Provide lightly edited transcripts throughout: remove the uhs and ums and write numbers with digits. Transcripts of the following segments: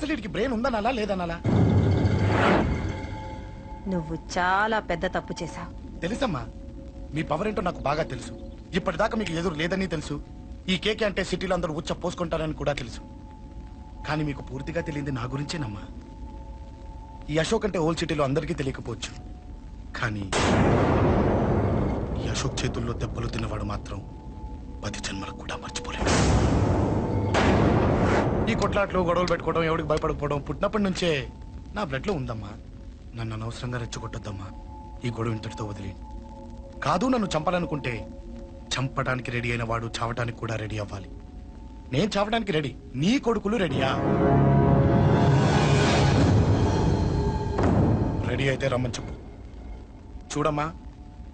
అసలు వీడికి బ్రెయిన్ ఉందనాలా లేదనాలా? నువ్వు చాలా పెద్ద తప్పు చేశావు. తెలుసమ్మా, మీ పవర్ ఏంటో నాకు బాగా తెలుసు. ఇప్పటిదాకా మీకు ఎదురు లేదని తెలుసు. ఈ కేకే అంటే సిటీలో అందరూ ఉచ్చ పోసుకుంటారని కూడా తెలుసు. కానీ మీకు పూర్తిగా తెలియంది నా గురించేనమ్మా. ఈ అశోక్ అంటే ఓల్డ్ సిటీలో అందరికీ తెలియకపోవచ్చు, కానీ ఈ అశోక్ చేతుల్లో దెబ్బలు తిన్నవాడు మాత్రం 10 జన్మలకు కూడా మర్చిపోలేడు. ఈ కొట్లాట్లు గొడవలు పెట్టుకోవడం, ఎవరికి భయపడకపోవడం పుట్టినప్పటి నుంచే నా బ్లడ్ లో ఉందమ్మా. నన్ను అనవసరంగా రెచ్చగొట్టొద్దమ్మా. ఈ గొడవ ఇంతటితో వదిలి. కాదు, నన్ను చంపాలనుకుంటే చంపడానికి రెడీ అయిన వాడు చావటానికి కూడా రెడీ అవ్వాలి. నేను చావడానికి రెడీ, నీ కొడుకులు రెడీయా? రెడీ అయితే రమ్మని చెప్పు. చూడమ్మా,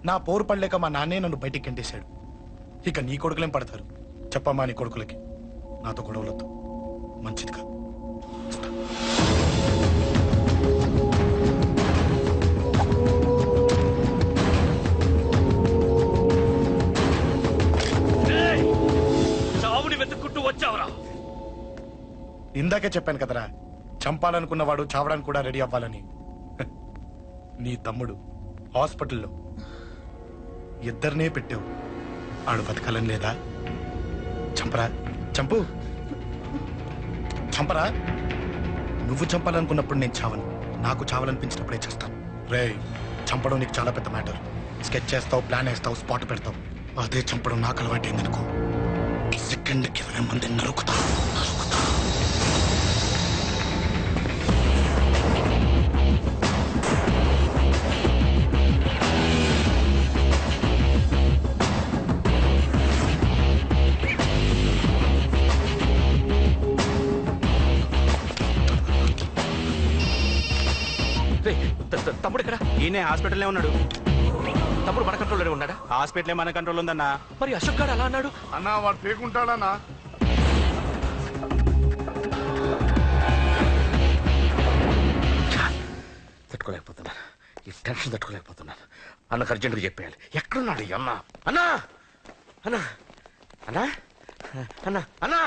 నా పోరు పడలేక మా నాన్నే నన్ను బయటికి గెంటేశాడు. ఇక నీ కొడుకులేం పడతారు? చెప్పమ్మా నీ కొడుకులకి నాతో గొడవలొద్దు, మంచిది కాదు. చావుని వెతుక్కుంటూ వచ్చావురా? ఇందాకే చెప్పాను కదరా, చంపాలనుకున్నవాడు చావడానికి కూడా రెడీ అవ్వాలని. నీ తమ్ముడు హాస్పిటల్లో ఇద్దరినే పెట్టావు. ఆడు బతకాలని లేదా? చంపరా, చంపు, చంపరా. నువ్వు చంపాలనుకున్నప్పుడు నేను చావను, నాకు చావాలనిపించినప్పుడే చేస్తాను. రే, చంపడం నీకు చాలా పెద్ద మ్యాటర్. స్కెచ్ చేస్తావు, ప్లాన్ వేస్తావు, స్పాట్ పెడతావు. అదే చంపడం నాకు అలవాటైందనుకో, సెకండ్కి 20 మందిని నరుకుతా. తమ్ముడు ఇక్కడ? ఈయనే హాస్పిటల్లో ఉన్నాడు. తమ్ముడు మన కంట్రోల్లోనే ఉన్నాడా? హాస్పిటలే మన కంట్రోల్ ఉందన్నా. మరి అశోక్ గారు అలా అన్నాడు? అన్నా వాడు పేకుంటాడన్నా. తట్టుకోలేకపోతున్నాను, ఈ టెన్షన్ తట్టుకోలేకపోతున్నాను. అన్నకు అర్జెంట్గా చెప్పేయాలి. ఎక్కడున్నాడు ఈ అన్న? అన్నా, అన్నా, అన్నా, అన్నా, అన్నా.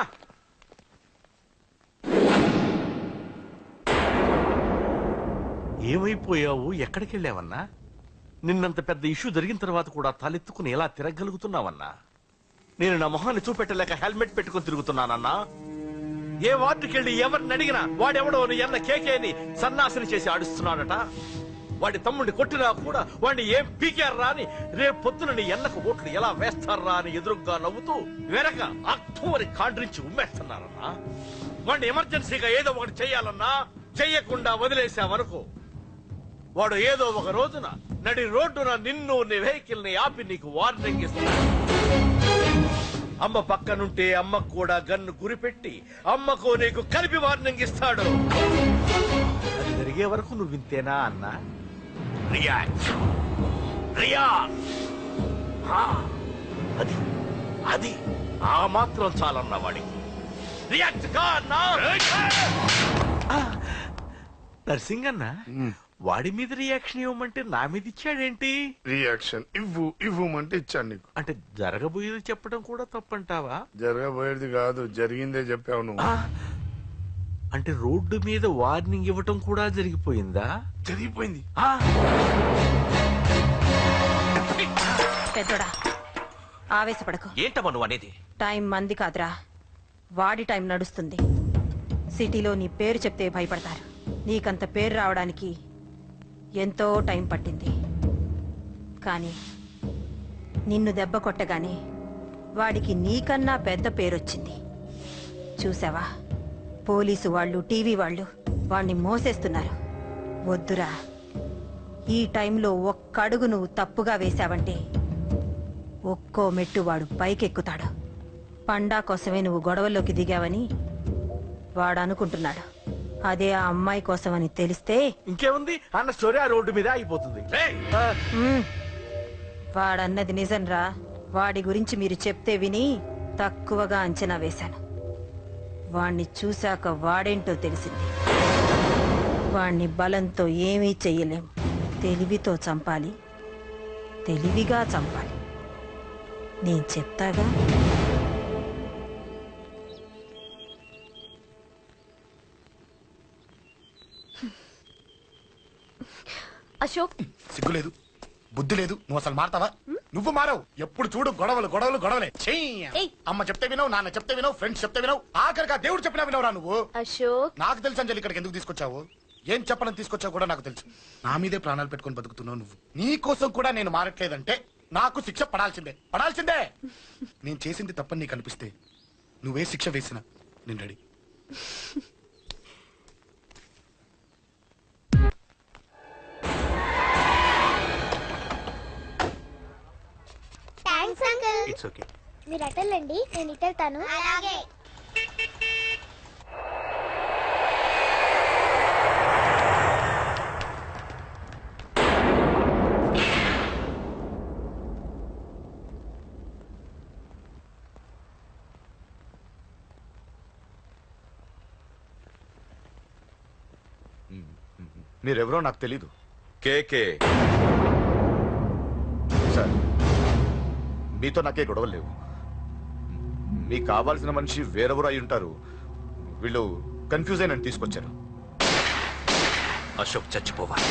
ఏమైపోయావు? ఎక్కడికి వెళ్ళావన్నా? నిన్నంత పెద్ద ఇష్యూ జరిగిన తర్వాత కూడా తలెత్తుకుని ఎలా తిరగలుగుతున్నావన్నా? నేను నా మొహాన్ని చూపెట్టలేక హెల్మెట్ పెట్టుకుని తిరుగుతున్నానన్నా. ఏ వార్డుకి వెళ్ళి ఎవరిని అడిగినా వాడెవడో నీ అన్న కేకేని సన్నాసిని చేసి ఆడిస్తున్నాడట. వాడి తమ్ముడిని కొట్టినా కూడా వాడిని ఏం పీకారా అని రేపు పొద్దున నీ ఎన్నకు ఓట్లు ఎలా వేస్తారా అని ఎదురుగ్గా నవ్వుతూ వెనక అక్టోబరి కాండ్రించి ఉమ్మేస్తున్నారన్నా. వాడిని ఎమర్జెన్సీగా ఏదో ఒకటి చెయ్యాలన్నా, చెయ్యకుండా వదిలేసావనుకో, వాడు ఏదో ఒక రోజున నడి రోడ్డున నిన్ను నీ వెహికల్ ని ఆపి నీకు వార్నింగ్ ఇస్తాడు. అమ్మ పక్కనుంటే అమ్మకు కూడా గన్ను గురిపెట్టి అమ్మకు నీకు కలిపి వార్నింగ్ ఇస్తాడు. అది జరిగే వరకు నువ్వు వింతేనా అన్నా? రియాక్ట్, అది అది ఆ మాత్రం చాలన్నా వాడికి. రియాక్ట్ కా అన్నా. నర్సింగ్ అన్నా, వాడి మీద రియాక్షన్ ఇవ్వమంటే నా మీద ఇచ్చాడేంటి? రియాక్షన్ ఇవ్వమంటే ఇచ్చాను నీకు. అంటే జరగబోయేది చెప్పడం కూడా తప్పంటావా? జరగబోయేది కాదు, జరిగిందే చెప్పావు నువ్వు. అంటే రోడ్డు మీద వార్నింగ్ ఇవ్వటం కూడా జరిగిపోయిందా? జరిగిపోయింది. పెద్దోడా, ఆవేశపడకు. ఏంటమ్మా నువ్వు అనేది? టైం మంది కాదురా, వాడి టైం నడుస్తుంది. సిటీలో నీ పేరు చెప్తే భయపడతారు. నీకంత పేరు రావడానికి ఎంతో టైం పట్టింది. కానీ నిన్ను దెబ్బ కొట్టగానే వాడికి నీకన్నా పెద్ద పేరొచ్చింది. చూసావా, పోలీసు వాళ్ళు, టీవీ వాళ్ళు వాణ్ణి మోసేస్తున్నారు. వద్దురా, ఈ టైంలో ఒక్కడుగు నువ్వు తప్పుగా వేశావంటే ఒక్కో మెట్టు వాడు పైకెక్కుతాడు. పండా కోసమే నువ్వు గొడవల్లోకి దిగావని వాడు అనుకుంటున్నాడు. అదే ఆ అమ్మాయి కోసమని తెలిస్తే ఇంకేముంది అన్న స్టోరీ ఆ రోడ్డు మీద అయిపోతుంది. వాడన్నది నిజంరా. వాడి గురించి మీరు చెప్తే విని తక్కువగా అంచనా వేశాను. వాణ్ణి చూశాక వాడేంటో తెలిసింది. వాణ్ణి బలంతో ఏమీ చెయ్యలేం. తెలివితో చంపాలి, తెలివిగా చంపాలి. నేను చెప్తాగా. అశోక్ సిగ్గు లేదు, బుద్ధి లేదు, నువ్వు అసలు మారతావా? నువ్వు మారవు. ఎప్పుడు చూడు గొడవలు గొడవలు గొడవలే. ఏయ్. అమ్మ చెప్తే వినవు, నాన్న చెప్తే వినవు, ఫ్రెండ్స్ చెప్తే వినవు, ఆఖరిగా దేవుడు చెప్పినా వినవురా నువ్వు. అశోక్ నాకు తెలుసు అంజలి ఇక్కడికి ఎందుకు తీసుకొచ్చావు, ఏం చెప్పాలని తీసుకొచ్చావు కూడా నాకు తెలుసు. నా మీదే ప్రాణాలు పెట్టుకొని బతుకుతున్నావు నువ్వు. నీ కోసం కూడా నేను మారట్లేదంటే నాకు శిక్ష పడాల్సిందే, పడాల్సిందే. నేను చేసింది తప్పని నీకు అనిపిస్తే నువ్వే శిక్ష వేసినా నేను ready. Thanks uncle. It's okay. మీరు అటెళ్ళండి, నేను ఇటెళ్తాను. అలాగే. మీరెవరో నాకు తెలీదు. కేకే సార్, మీతో నాకే గొడవలు లేవు. మీకు కావాల్సిన మనిషి వేరెవరో అయి ఉంటారు. వీళ్ళు కన్ఫ్యూజ్ అయినని తీసుకొచ్చారు. అశోక్ చచ్చిపోవాలి.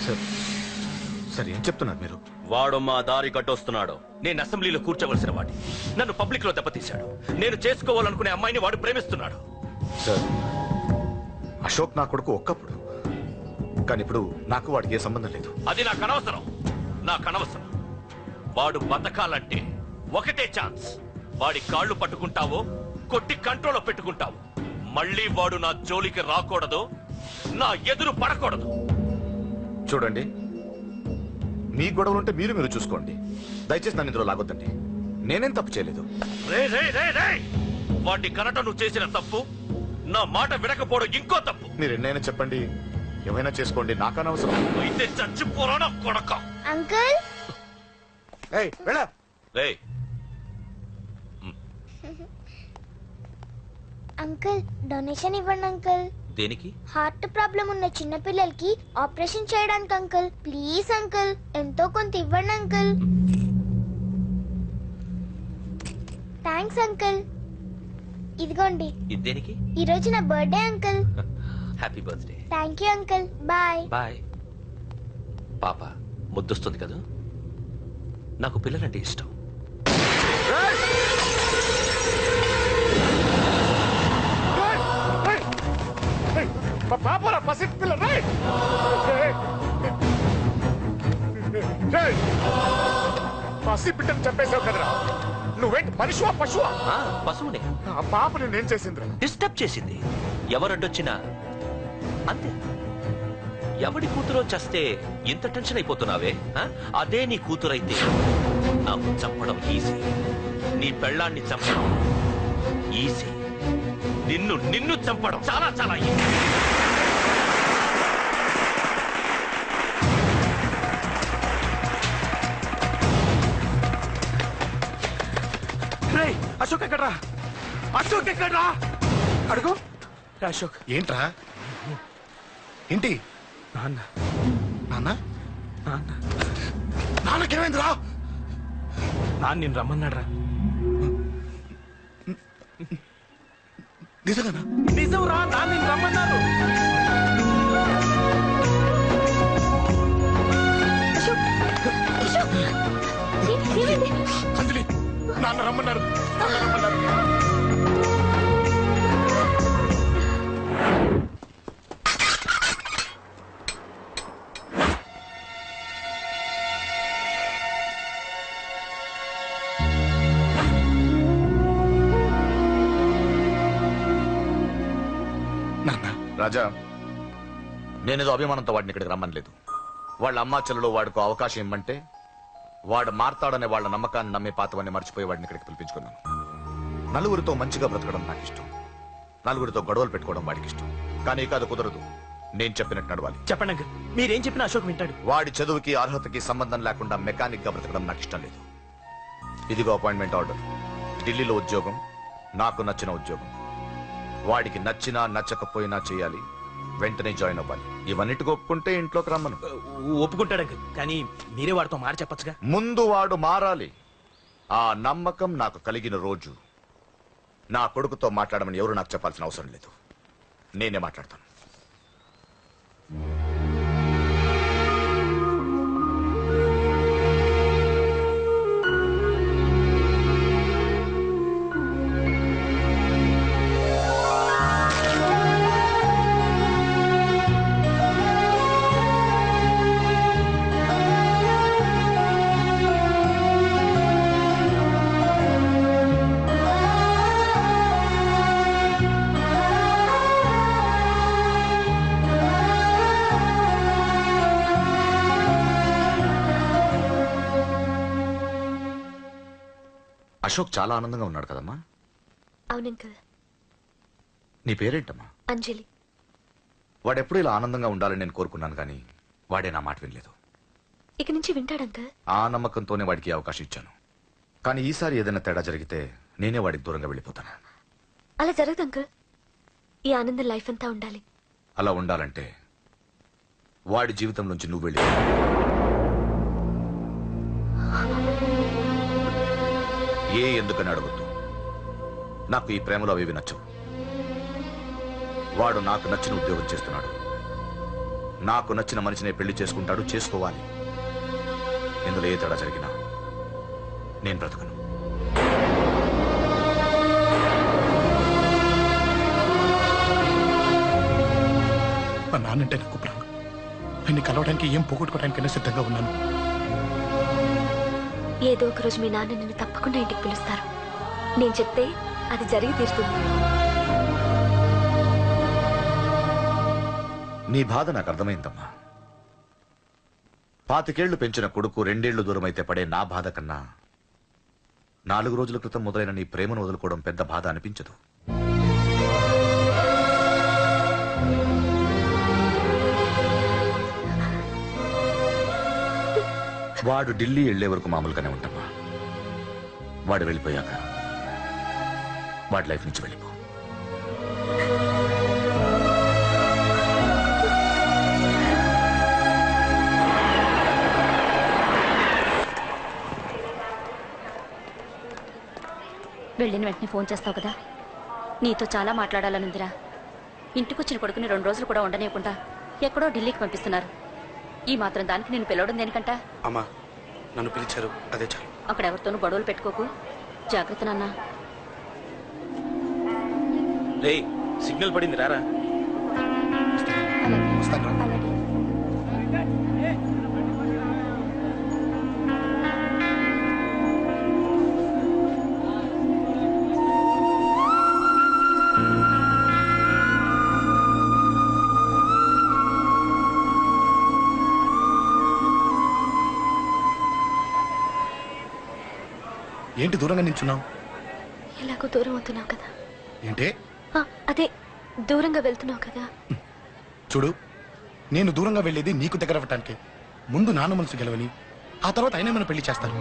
సార్ సార్ ఏం చెప్తున్నారు మీరు? వాడు మా దారి కట్టొస్తున్నాడు. నేను అసెంబ్లీలో కూర్చోవలసిన వాడి నన్ను పబ్లిక్ లో దెబ్బతీశాడు. నేను చేసుకోవాలనుకునే అమ్మాయిని వాడు ప్రేమిస్తున్నాడు. సార్, అశోక్ నా కొడుకు ఒక్కప్పుడు, కానీ ఇప్పుడు నాకు వాడికి ఏ సంబంధం లేదు. అది నాకు అనవసరం, నాకు అనవసరం. వాడు బతకాలంటే ఒకటే ఛాన్స్. వాడి కాళ్ళు పట్టుకుంటావో కొట్టి కంట్రోల్లో పెట్టుకుంటావు. మళ్ళీ వాడు నా జోలికి రాకూడదు, నా ఎదురు పడకూడదు. చూడండి, మీ గొడవలుంటే మీరు చూసుకోండి. దయచేసి నన్ను ఇందులో లాగొద్దండి. నేనేం తప్పు చేయలేదు. రే రే రే రే వాటి కనట నువ్వు చేసిన తప్పు, నా మాట వినకపోవడం ఇంకో తప్పు. మీరు ఎన్నైనా చెప్పండి, ఏమైనా చేసుకోండి, నాకు అనవసరం. అయితే చచ్చిపోరా నా కొడక. అంకుల్ రే అంకుల్ డొనేషన్ ఇవ్వండి అంకుల్. దేనికి? హార్ట్ ప్రాబ్లం ఉన్న చిన్న పిల్లలకి ఆపరేషన్ చేయడానికి అంకుల్. ప్లీజ్ అంకుల్, ఎంతో కొంత ఇవ్వండి అంకుల్. Thanks uncle. ఇదిగోండి, ఇది దేనికి? ఈ రోజు నా birthday uncle. Happy birthday. Thank you uncle. Bye. Bye. పాప ముద్దొస్తుంది కదా, నాకు పిల్లలంటే ఇష్టం. పాపరా పసి పిల్ల, పసి బిడ్డను చంపేశావు కదరా. నువ్వేంటి మనిషివా పశువా? పశువునే. ఆ పాప నేనేం చేసిందిరా? డిస్టర్బ్ చేసింది. ఎవరడ్డొచ్చినా అంతే. ఎవడి కూతురో చస్తే ఇంత టెన్షన్ అయిపోతున్నావే? అదే నీ కూతురైతే నాకు చంపడం ఈజీ, నీ పెళ్ళాన్ని చంపడం ఈజీ, నిన్ను చంపడం చాలా చాలా ఈజీ. అశోక్ ఎక్కడ్రా? అశోక్ ఎక్కడ్రా? అడుగు. అశోక్ ఏంట్రా? ఏంటి? నాన్న నాన్న నాన్న నాన్నకేమైందిరా? నాన్న నేను రమ్మన్నాడ్రా. నిజంగానా? నిజం రా, నాన్న నేను రమ్మన్నారు. అంజలి, నాన్న రమ్మన్నారు, నాన్న రమ్మన్నారు. రాజా, నేనేదో అభిమానంతో వాడిని ఇక్కడికి రమ్మనలేదు. వాళ్ళ అమ్మా చెల్లెలు వాడికి అవకాశం ఇమ్మంటే వాడు మారతాడనే వాళ్ళ నమ్మకాన్ని నమ్మే పాతవాన్ని మర్చిపోయి వాడిని ఇక్కడికి పిలిపించుకున్నాను. నలుగురితో మంచిగా బ్రతకడం నాకు ఇష్టం, నలుగురితో గొడవలు పెట్టుకోవడం వాడికి ఇష్టం. కానీ ఇక అది కుదరదు. నేను చెప్పినట్టు నడవాలి. చెప్పండి అంకుల్, మీరేం చెప్పినా అశోక్ వింటాడు. వాడి చదువుకి అర్హతకి సంబంధం లేకుండా మెకానిక్ గా బ్రతకడం నాకు ఇష్టం లేదు. ఇదిగో అపాయింట్మెంట్ ఆర్డర్. ఢిల్లీలో ఉద్యోగం, నాకు నచ్చిన ఉద్యోగం. వాడికి నచ్చినా నచ్చకపోయినా చేయాలి, వెంటనే జాయిన్ అవ్వాలి. ఇవన్నిటికి ఒప్పుకుంటే ఇంట్లోకి రమ్మను. ఒప్పుకుంటాడు అంకుల్, కానీ మీరే వాడితో మాట చెప్పచ్చుగా. ముందు వాడు మారాలి. ఆ నమ్మకం నాకు కలిగిన రోజు నా కొడుకుతో మాట్లాడమని ఎవరు నాకు చెప్పాల్సిన అవసరం లేదు. నేనే మాట్లాడతాను. అశోక్ చాలా ఆనందంగా ఉన్నాడు కదమ్మా. అవును అంకుల్. నీ పేరేంటమ్మా? అంజలి. వాడెప్పుడు ఇలా ఆనందంగా ఉండాలని నేను కోరుకున్నాను, కానీ వాడే నా మాట వినలేదు. ఇక నుంచి వింటాడు అంకుల్. ఆ నమ్మకంతోనే వాడికి అవకాశం ఇచ్చాను. కానీ ఈసారి ఏదైనా తేడా జరిగితే నేనే వాడికి దూరంగా వెళ్ళిపోతాను. అలా జరగదు అంకుల్. ఈ ఆనందం లైఫ్ అంతా ఉండాలి. అలా ఉండాలంటే వాడి జీవితం నుంచి నువ్వు వెళ్ళి ఎందుకని అడగొద్దు. నాకు ఈ ప్రేమలో అవేవి నచ్చవు. వాడు నాకు నచ్చిన ఉద్యోగం చేస్తున్నాడు. నాకు నచ్చిన మనిషినే పెళ్లి చేసుకుంటాడు, చేసుకోవాలి. ఇందులో ఏ తేడా జరిగినా నేను బ్రతకను. మా నాన్నంటే నాకు ప్రాణం. ఆయన్ని కలవడానికి ఏం పోగొట్టుకోవడానికైనా సిద్ధంగా ఉన్నాను. ఏదో ఒక రోజు మీ నాన్న నిన్ను తప్పకుండా ఇంటికి పిలుస్తారు. నేను చెప్తే అది జరిగి తీరుతుంది. నీ బాధ నాకు అర్థమైందమ్మా. 25 ఏళ్లు పెంచిన కొడుకు 2 ఏళ్లు దూరం అయితే పడే నా బాధ కన్నా 4 రోజుల క్రితం మొదలైన నీ ప్రేమను వదులుకోవడం పెద్ద బాధ అనిపించదు. వాడు ఢిల్లీ వెళ్లే వరకు మామూలుగానే ఉంటామా. వాడు వెళ్ళిపోయాక వాడి లైఫ్ నుంచి వెళ్ళిపో. వెళ్ళిన వెంటనే ఫోన్ చేస్తావు కదా. నీతో చాలా మాట్లాడాలనుందిరా. ఇంటికొచ్చిన కొడుకుని 2 రోజులు కూడా ఉండనివ్వకుండా ఎక్కడో ఢిల్లీకి పంపిస్తున్నారు. ఈ మాత్రం దానికి నేను పిలవడం దేనికంట? అమ్మా, నన్ను పిలిచారు, అదే చాలు. అక్కడ ఎవరితోనూ గొడవలు పెట్టుకోకు. జాగ్రత్త నాన్న. రే, సిగ్నల్ పడింది, రారా. వస్తాను. ఏంటి దూరంగా నించున్నావు? ఎలాగో దూరం అవుతున్నావు కదా. ఏంటి? అదే దూరంగా వెళ్తున్నావు కదా. చూడు, నేను దూరంగా వెళ్ళేది నీకు దగ్గర అవ్వటానికి. ముందు నాన్న మనసు గెలవని, ఆ తర్వాత అయినా మనం పెళ్లి చేస్తాను.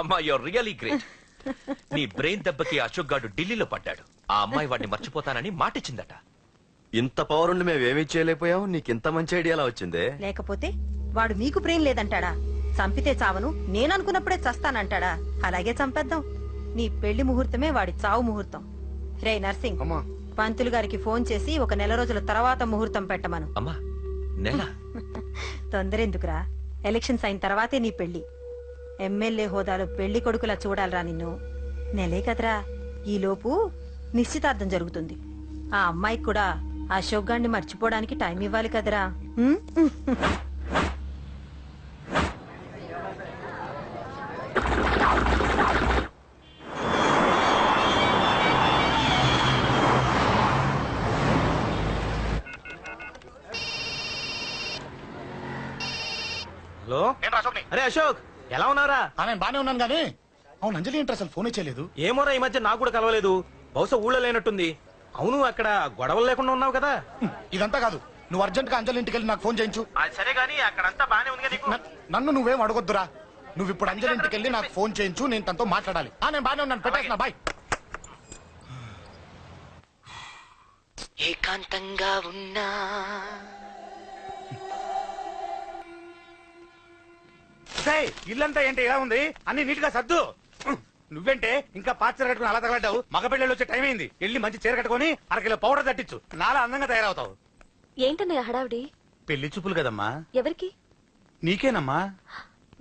అమ్మా, యూర్ రియలీ గ్రేట్. నీ బ్రెయిన్ దెబ్బకి అశోక్ గాడు ఢిల్లీలో పడ్డాడు. ఆ అమ్మాయి వాడిని మర్చిపోతానని మాటిచ్చిందట. ఇంత పవర్ ఉండి మేమేమీ చేయలేకపోయావు. నీకింత మంచి ఐడియా ఎలా వచ్చిందే? లేకపోతే వాడు మీకు బ్రెయిన్ లేదంటాడా? చంపితే చావను, నేననుకున్నప్పుడే చస్తానంటాడా? అలాగే చంపేద్దాం. నీ పెళ్లి ముహూర్తమే వాడి చావు ముహూర్తం. రే నర్సింగ్, పంతులు గారికి ఫోన్ చేసి 1 నెల రోజుల తర్వాత ముహూర్తం పెట్టమను. అమ్మా, నెల? తొందర ఎందుకురా? ఎలక్షన్స్ అయిన తర్వాతే నీ పెళ్లి. ఎమ్మెల్యే హోదాలో పెళ్లి కొడుకులా చూడాలరా నిన్ను. నెలే కదరా. ఈలోపు నిశ్చితార్థం జరుగుతుంది. ఆ అమ్మాయికి కూడా అశోక్ గాన్ని మర్చిపోవడానికి టైం ఇవ్వాలి కదరా. హలో, అరే అశోక్, ఎలా ఉన్నారా? నేను బానే ఉన్నాను గానీ, అవును అంజలి ఏంటి అసలు ఫోన్ చేయలేదు? ఏమోరా, ఈ మధ్య నాకు కూడా కలవలేదు. బహుశా ఊళ్ళో లేనట్టుంది. అవును, అక్కడ గొడవలు లేకుండా ఉన్నావు కదా. ఇదంతా కాదు, నువ్వు అర్జెంట్ గా అంజలి ఇంటికి వెళ్ళి నాకు ఫోన్ చేయించు. సరే గానీ అక్కడంతా బానే ఉంది. నన్ను నువ్వేం అడగొద్దురా. నువ్వు ఇప్పుడు అంజలి ఇంటికి వెళ్ళి నాకు ఫోన్ చేయించు, నేను తనతో మాట్లాడాలి. నేను బానే ఉన్నాను, పెట్టేస్తున్నా, బాయ్. ఏకాంతంగా ఉన్నా ఇల్లంతా ఏంటి ఎలా ఉంది? అన్ని నీట్ గా సర్దు. నువ్వేంటే ఇంకా పాత చీర కట్టుకుని అలా తగలడ్డావు? మగ పెళ్ళి వచ్చే టైం అయింది. వెళ్ళి మంచి చీర కట్టుకుని 1 కిలో పౌడర్ తట్టించు. నాలా అందంగా తయారవుతావు. ఏంటన్నయ్య హడావిడి? పెళ్లి చూపులు కదమ్మా. ఎవరికి? నీకేనమ్మా.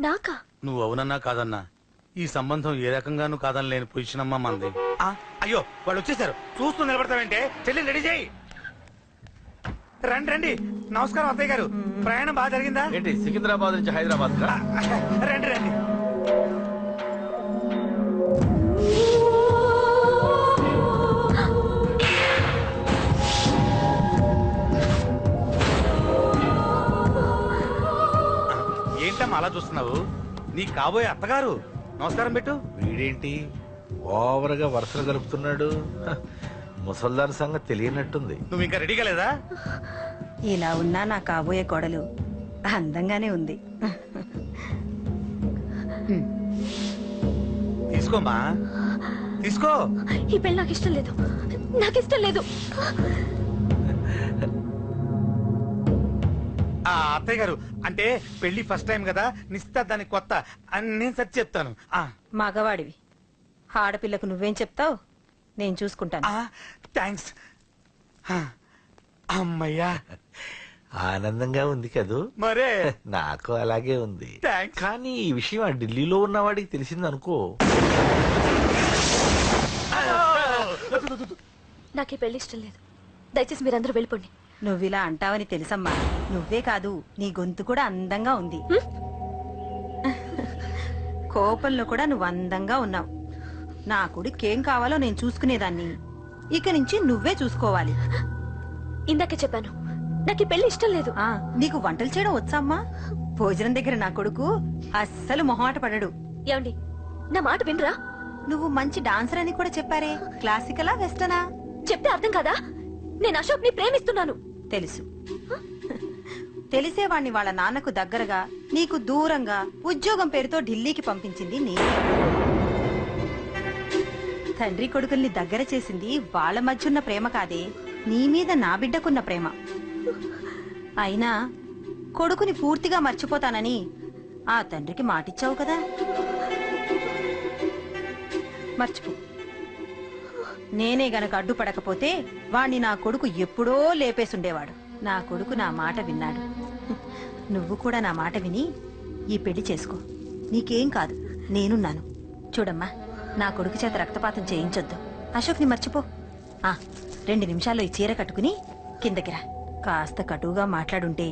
నాకా? నువ్వు అవునన్నా కాదన్నా ఈ సంబంధం ఏ రకంగానూ కాదని లేని పొజిషన్ అమ్మా మనది. అయ్యో వాళ్ళు వచ్చేసారు, చూస్తూ నిలబడతావంటే చెల్లి రెడీ చేయి. రండి రండి. నమస్కారం అత్తయ్య గారు, ప్రయాణం బాగా జరిగిందా? ఏంటి సికింద్రాబాద్ నుంచి హైదరాబాద్ కా? రండి రండి. ఏంటమ్మా అలా చూస్తున్నావు? నీ కాబోయే అత్తగారు. నమస్కారం పెట్టు. వీడేంటి ఓవర్గా వరుసలు కలుపుతున్నాడు? ముసల్దార్ సంగతి తెలియనట్టుంది. నువ్వు ఇంకా రెడీగా లేదా? ఇలా ఉన్నా నా కాబోయే కోడలు అందంగానే ఉంది. తీసుకోమ్మా తీసుకో. ఈ పెళ్లి నాకు ఇష్టం లేదు, నాకు ఇష్టం లేదు. అత్తయ్య గారు అంటే పెళ్లి ఫస్ట్ టైం కదా, నిశ్చితార్థానికి కొత్త అని నేను సరి చెప్తాను. మగవాడివి, ఆడపిల్లకు నువ్వేం చెప్తావు? నేను చూసుకుంటాను. థ్యాంక్స్. అమ్మయ్యా ఆనందంగా ఉంది కదూ? మరే నాకు అలాగే ఉంది. థ్యాంక్స్. కానీ ఈ విషయం ఆ ఢిల్లీలో ఉన్నవాడికి తెలిసింది అనుకో. నాకు ఈ పెళ్లి ఇష్టం లేదు, దయచేసి మీరందరూ వెళ్ళిపోండి. నువ్విలా అంటావని తెలుసమ్మా. నువ్వే కాదు, నీ గొంతు కూడా అందంగా ఉంది. కోపంలో కూడా నువ్వు అందంగా ఉన్నావు. నా కొడుకేం కావాలో నేను చూసుకునేదాన్ని, ఇక నుంచి నువ్వే చూసుకోవాలి. ఇందాకే చెప్పాను, నాకు ఈ పెళ్లి ఇష్టం లేదు. నీకు వంటలు చేయడం వచ్చామ్మా? భోజనం దగ్గర నా కొడుకు అస్సలు మొహమాట పడడు. ఏమండి, నా మాట వినరా? నువ్వు మంచి డాన్సర్ అని కూడా చెప్పారే. క్లాసికలా వెస్టర్నా? చెప్తే అర్థం కాదా? నేను అశోక్ ని ప్రేమిస్తున్నాను. తెలుసు. తెలిసేవాణ్ణి వాళ్ళ నాన్నకు దగ్గరగా, నీకు దూరంగా ఉద్యోగం పేరుతో ఢిల్లీకి పంపించింది నీ తండ్రి కొడుకుల్ని దగ్గర చేసింది వాళ్ళ మధ్యున్న ప్రేమ కాదే, నీ మీద నా బిడ్డకున్న ప్రేమ. అయినా కొడుకుని పూర్తిగా మర్చిపోతానని ఆ తండ్రికి మాటిచ్చావు కదా, మర్చిపో. నేనే గనక అడ్డుపడకపోతే వాణ్ణి నా కొడుకు ఎప్పుడో లేపేసుండేవాడు. నా కొడుకు నా మాట విన్నాడు. నువ్వు కూడా నా మాట విని ఈ పెళ్లి చేసుకో. నీకేం కాదు, నేనున్నాను. చూడమ్మా, నా కొడుకు చేత రక్తపాతం చేయించొద్దు. అశోక్ని మర్చిపో. 2 నిమిషాల్లో ఈ చీర కట్టుకుని కిందకి రా. కాస్త కటువుగా మాట్లాడుంటే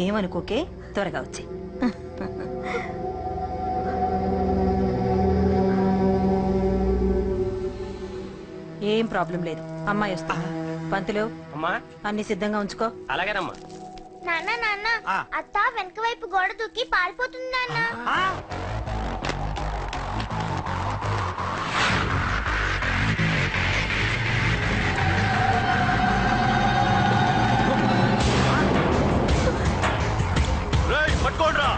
ఏమనుకోకే, త్వరగా వచ్చి. ఏం ప్రాబ్లం లేదు, అమ్మాయి వస్తా. పంతులు, అన్ని సిద్ధంగా ఉంచుకో. అలాగేనమ్మా. నాన్న నాన్న, అత్త వెనక వైపు గోడ దూకి పారిపోతుంది నాన్న. పట్టుకోండ్రా.